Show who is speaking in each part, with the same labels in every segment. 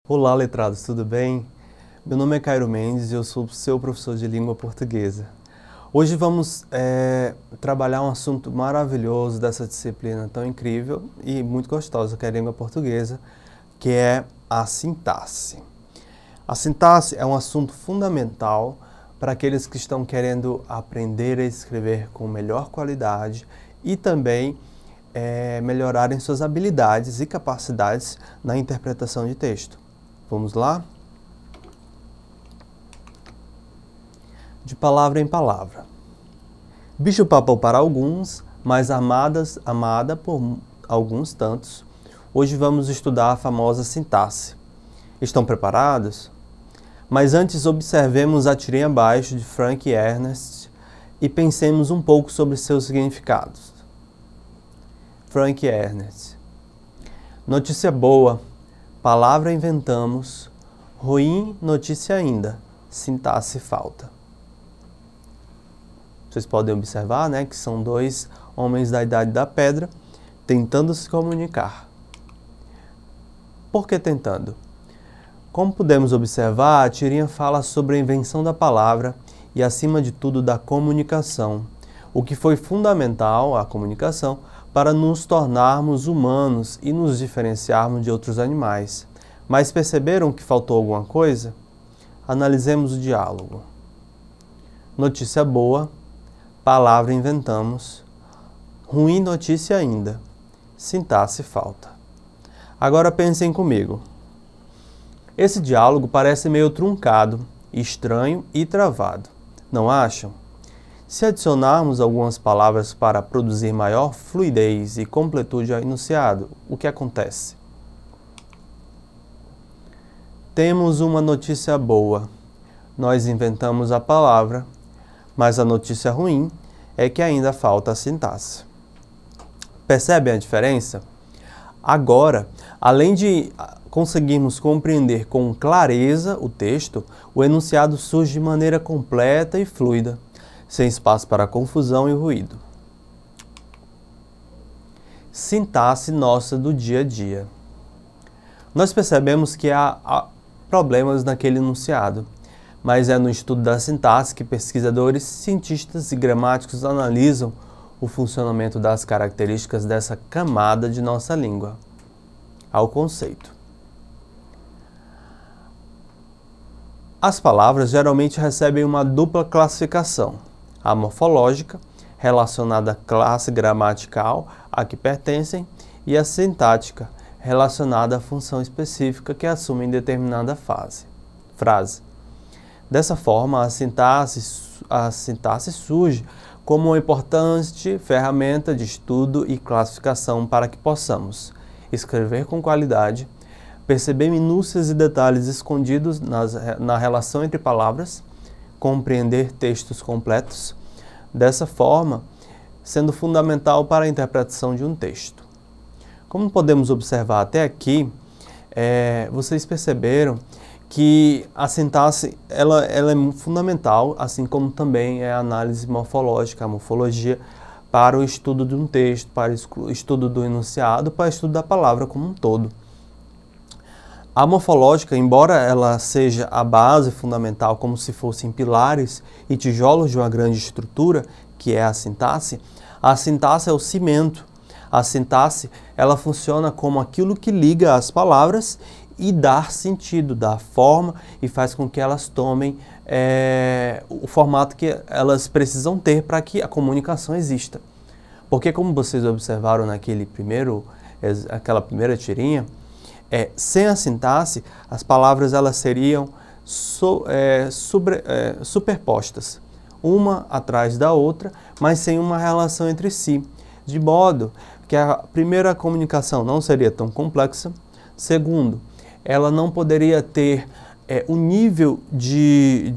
Speaker 1: Olá, letrados, tudo bem? Meu nome é Cairo Mendes e eu sou seu professor de língua portuguesa. Hoje vamos trabalhar um assunto maravilhoso dessa disciplina tão incrível e muito gostosa que é a língua portuguesa, que é a sintaxe. A sintaxe é um assunto fundamental para aqueles que estão querendo aprender a escrever com melhor qualidade e também melhorarem suas habilidades e capacidades na interpretação de texto. Vamos lá? De palavra em palavra. Bicho-papão para alguns, mas amada por alguns tantos. Hoje vamos estudar a famosa sintaxe. Estão preparados? Mas antes observemos a tirinha abaixo de Frank Ernest e pensemos um pouco sobre seus significados. Frank Ernest. Notícia boa, palavra inventamos, ruim notícia ainda, sintaxe falta. Vocês podem observar, né, que são dois homens da Idade da Pedra tentando se comunicar. Por que tentando? Como podemos observar, a tirinha fala sobre a invenção da palavra e, acima de tudo, da comunicação, o que foi fundamental, a comunicação, para nos tornarmos humanos e nos diferenciarmos de outros animais. Mas perceberam que faltou alguma coisa? Analisemos o diálogo. Notícia boa, palavra inventamos, ruim notícia ainda, sintaxe falta. Agora pensem comigo. Esse diálogo parece meio truncado, estranho e travado, não acham? Se adicionarmos algumas palavras para produzir maior fluidez e completude ao enunciado, o que acontece? Temos uma notícia boa. Nós inventamos a palavra, mas a notícia ruim é que ainda falta a sintaxe. Percebem a diferença? Agora, além de conseguirmos compreender com clareza o texto, o enunciado surge de maneira completa e fluida, sem espaço para confusão e ruído. Sintaxe nossa do dia a dia. Nós percebemos que há problemas naquele enunciado, mas é no estudo da sintaxe que pesquisadores, cientistas e gramáticos analisam o funcionamento das características dessa camada de nossa língua. Ao conceito. As palavras geralmente recebem uma dupla classificação, a morfológica, relacionada à classe gramatical a que pertencem, e a sintática, relacionada à função específica que assumem determinada frase. Dessa forma, a sintaxe surge como uma importante ferramenta de estudo e classificação para que possamos escrever com qualidade, perceber minúcias e detalhes escondidos na relação entre palavras, compreender textos completos, dessa forma, sendo fundamental para a interpretação de um texto. Como podemos observar até aqui, vocês perceberam que a sintaxe ela é fundamental, assim como também é a análise morfológica, a morfologia, para o estudo de um texto, para o estudo do enunciado, para o estudo da palavra como um todo. A morfológica, embora ela seja a base fundamental, como se fossem pilares e tijolos de uma grande estrutura, que é a sintaxe é o cimento. A sintaxe, ela funciona como aquilo que liga as palavras e dá sentido, dá forma e faz com que elas tomem o formato que elas precisam ter para que a comunicação exista. Porque, como vocês observaram aquela primeira tirinha, sem a sintaxe, as palavras elas seriam superpostas, uma atrás da outra, mas sem uma relação entre si, de modo que a primeira comunicação não seria tão complexa. Segundo, ela não poderia ter o nível de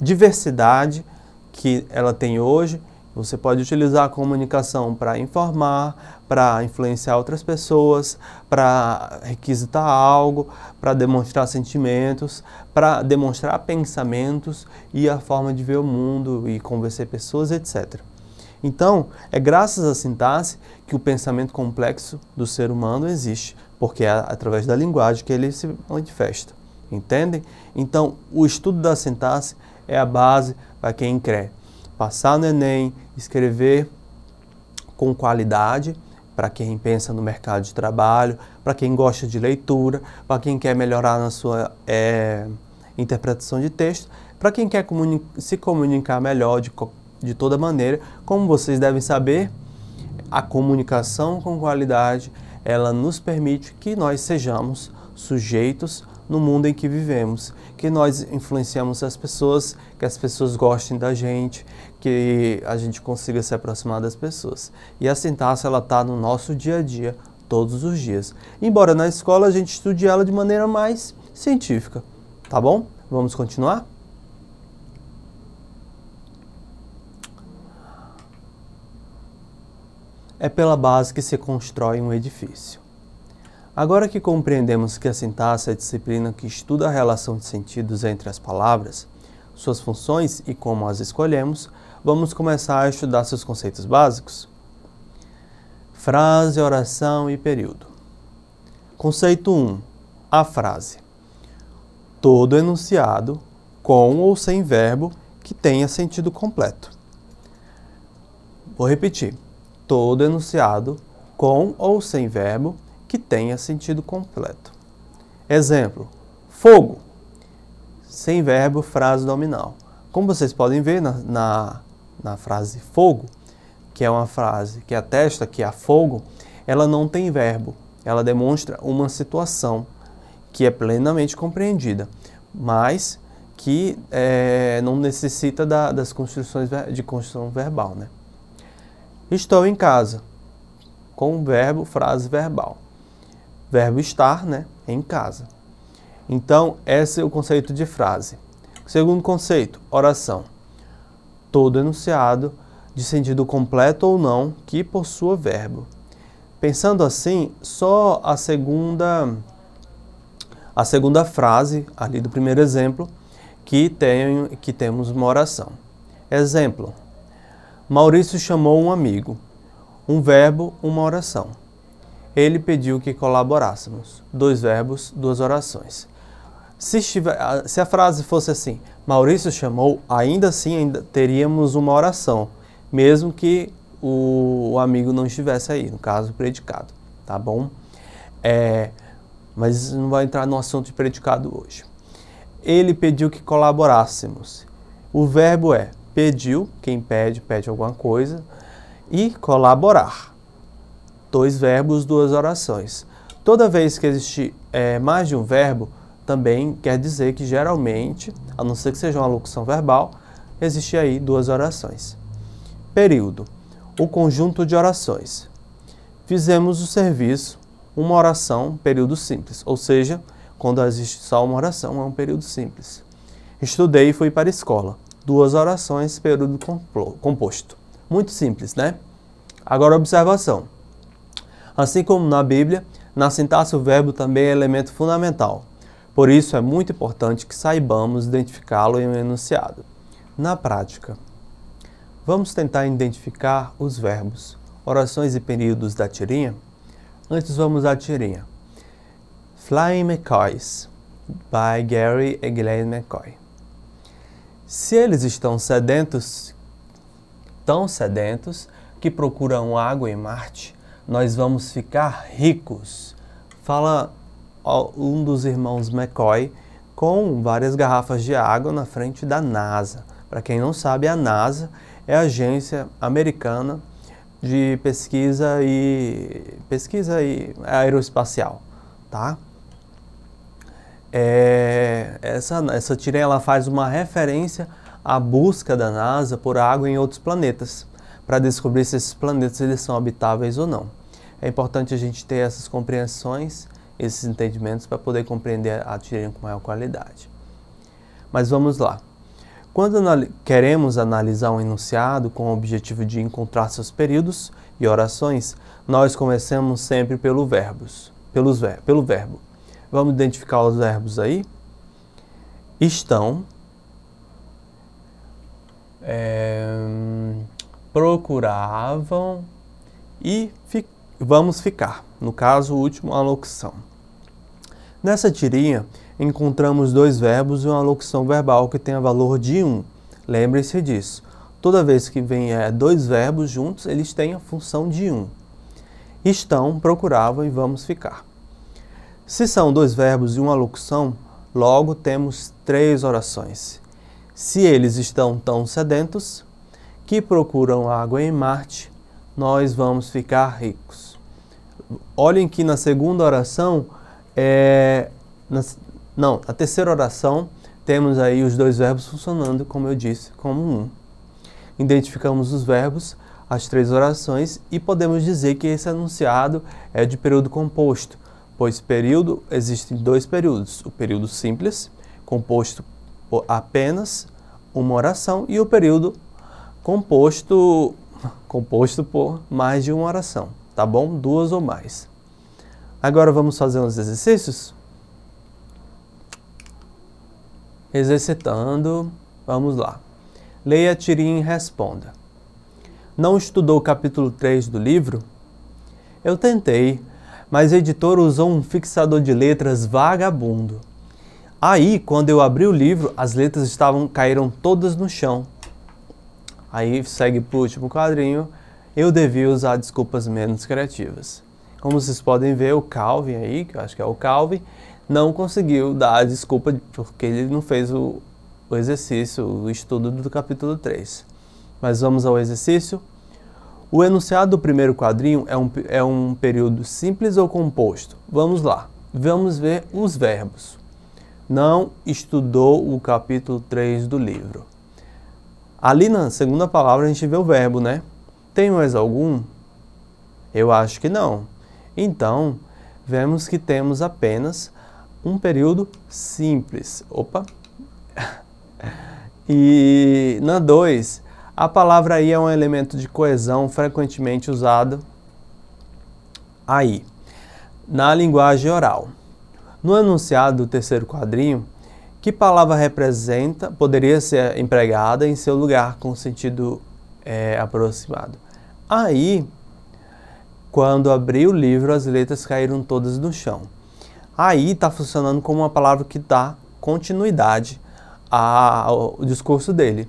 Speaker 1: diversidade que ela tem hoje. Você pode utilizar a comunicação para informar, para influenciar outras pessoas, para requisitar algo, para demonstrar sentimentos, para demonstrar pensamentos e a forma de ver o mundo e convencer pessoas, etc. Então, é graças à sintaxe que o pensamento complexo do ser humano existe, porque é através da linguagem que ele se manifesta. Entendem? Então, o estudo da sintaxe é a base para quem quer passar no Enem, escrever com qualidade, para quem pensa no mercado de trabalho, para quem gosta de leitura, para quem quer melhorar na sua interpretação de texto, para quem quer se comunicar melhor de toda maneira. Como vocês devem saber, a comunicação com qualidade, ela nos permite que nós sejamos sujeitos no mundo em que vivemos, que nós influenciamos as pessoas, que as pessoas gostem da gente, que a gente consiga se aproximar das pessoas. E a sintaxe, ela está no nosso dia a dia, todos os dias. Embora na escola a gente estude ela de maneira mais científica, tá bom? Vamos continuar? É pela base que se constrói um edifício. Agora que compreendemos que a sintaxe é a disciplina que estuda a relação de sentidos entre as palavras, suas funções e como as escolhemos, vamos começar a estudar seus conceitos básicos. Frase, oração e período. Conceito 1. A frase. Todo enunciado, com ou sem verbo, que tenha sentido completo. Vou repetir. Todo enunciado, com ou sem verbo, que tenha sentido completo. Exemplo, fogo. Sem verbo, frase nominal. Como vocês podem ver na frase fogo, que é uma frase que atesta que há fogo, ela não tem verbo. Ela demonstra uma situação que é plenamente compreendida, mas que não necessita das construções de construção verbal, né? Estou em casa. Com verbo, frase verbal. Verbo estar, né, em casa. Então, esse é o conceito de frase. Segundo conceito, oração. Todo enunciado, de sentido completo ou não, que possua verbo. Pensando assim, só a segunda frase, ali do primeiro exemplo, que temos uma oração. Exemplo, Maurício chamou um amigo. Um verbo, uma oração. Ele pediu que colaborássemos. Dois verbos, duas orações. Se a frase fosse assim, Maurício chamou, ainda assim teríamos uma oração, mesmo que o amigo não estivesse aí, no caso, predicado, tá bom? Mas não vai entrar no assunto de predicado hoje. Ele pediu que colaborássemos. O verbo é pediu, quem pede, pede alguma coisa, e colaborar. Dois verbos, duas orações. Toda vez que existe mais de um verbo, também quer dizer que geralmente, a não ser que seja uma locução verbal, existe aí duas orações. Período. O conjunto de orações. Fizemos o serviço, uma oração, período simples. Ou seja, quando existe só uma oração, é um período simples. Estudei e fui para a escola. Duas orações, período composto. Muito simples, né? Agora, observação. Assim como na Bíblia, na sintaxe o verbo também é elemento fundamental. Por isso, é muito importante que saibamos identificá-lo em um enunciado. Na prática, vamos tentar identificar os verbos, orações e períodos da tirinha? Antes, vamos à tirinha. Flying McCoys, by Gary e Glenn McCoy. Se eles estão sedentos, tão sedentos, que procuram água em Marte, nós vamos ficar ricos. Fala um dos irmãos McCoy com várias garrafas de água na frente da NASA. Para quem não sabe, a NASA é a agência americana de pesquisa e aeroespacial, tá? Essa tirinha ela faz uma referência à busca da NASA por água em outros planetas, para descobrir se esses planetas eles são habitáveis ou não. É importante a gente ter essas compreensões, esses entendimentos, para poder compreender a tirinha com maior qualidade. Mas vamos lá. Quando queremos analisar um enunciado com o objetivo de encontrar seus períodos e orações, nós começamos sempre pelo verbo. Vamos identificar os verbos aí. Estão, procuravam e vamos ficar. No caso, o último, a locução. Nessa tirinha, encontramos dois verbos e uma locução verbal que tem a valor de 1. Lembre-se disso. Toda vez que vem dois verbos juntos, eles têm a função de 1. Estão, procuravam e vamos ficar. Se são dois verbos e uma locução, logo temos 3 orações. Se eles estão tão sedentos que procuram água em Marte, nós vamos ficar ricos. Olhem que na segunda oração, na terceira oração, temos aí os dois verbos funcionando, como eu disse, como 1. Identificamos os verbos, as 3 orações, e podemos dizer que esse enunciado é de período composto, pois período, existem 2 períodos, o período simples, composto por apenas uma oração, e o período composto por mais de uma oração, tá bom? 2 ou mais. Agora vamos fazer uns exercícios? Exercitando, vamos lá. Leia a tirinha e responda. Não estudou o capítulo 3 do livro? Eu tentei, mas a editora usou um fixador de letras vagabundo. Aí, quando eu abri o livro, as letras caíram todas no chão. Aí segue para o último quadrinho, eu devia usar desculpas menos criativas. Como vocês podem ver, o Calvin aí, que eu acho que é o Calvin, não conseguiu dar a desculpa porque ele não fez o exercício, o estudo do capítulo 3. Mas vamos ao exercício. O enunciado do primeiro quadrinho é um período simples ou composto? Vamos lá, vamos ver os verbos. Não estudou o capítulo 3 do livro. Ali na segunda palavra a gente vê o verbo, né? Tem mais algum? Eu acho que não. Então, vemos que temos apenas um período simples. Opa! E na 2, a palavra aí é um elemento de coesão frequentemente usado aí, na linguagem oral. No enunciado do terceiro quadrinho, que palavra poderia ser empregada em seu lugar com sentido aproximado? Aí, quando abri o livro, as letras caíram todas no chão. Aí está funcionando como uma palavra que dá continuidade ao discurso dele.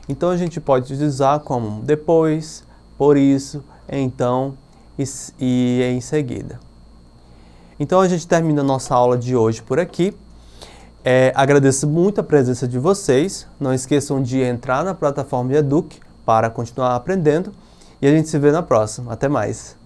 Speaker 1: Então a gente pode usar como depois, por isso, então e em seguida. Então a gente termina a nossa aula de hoje por aqui. Agradeço muito a presença de vocês. Não esqueçam de entrar na plataforma Eduque para continuar aprendendo. E a gente se vê na próxima. Até mais!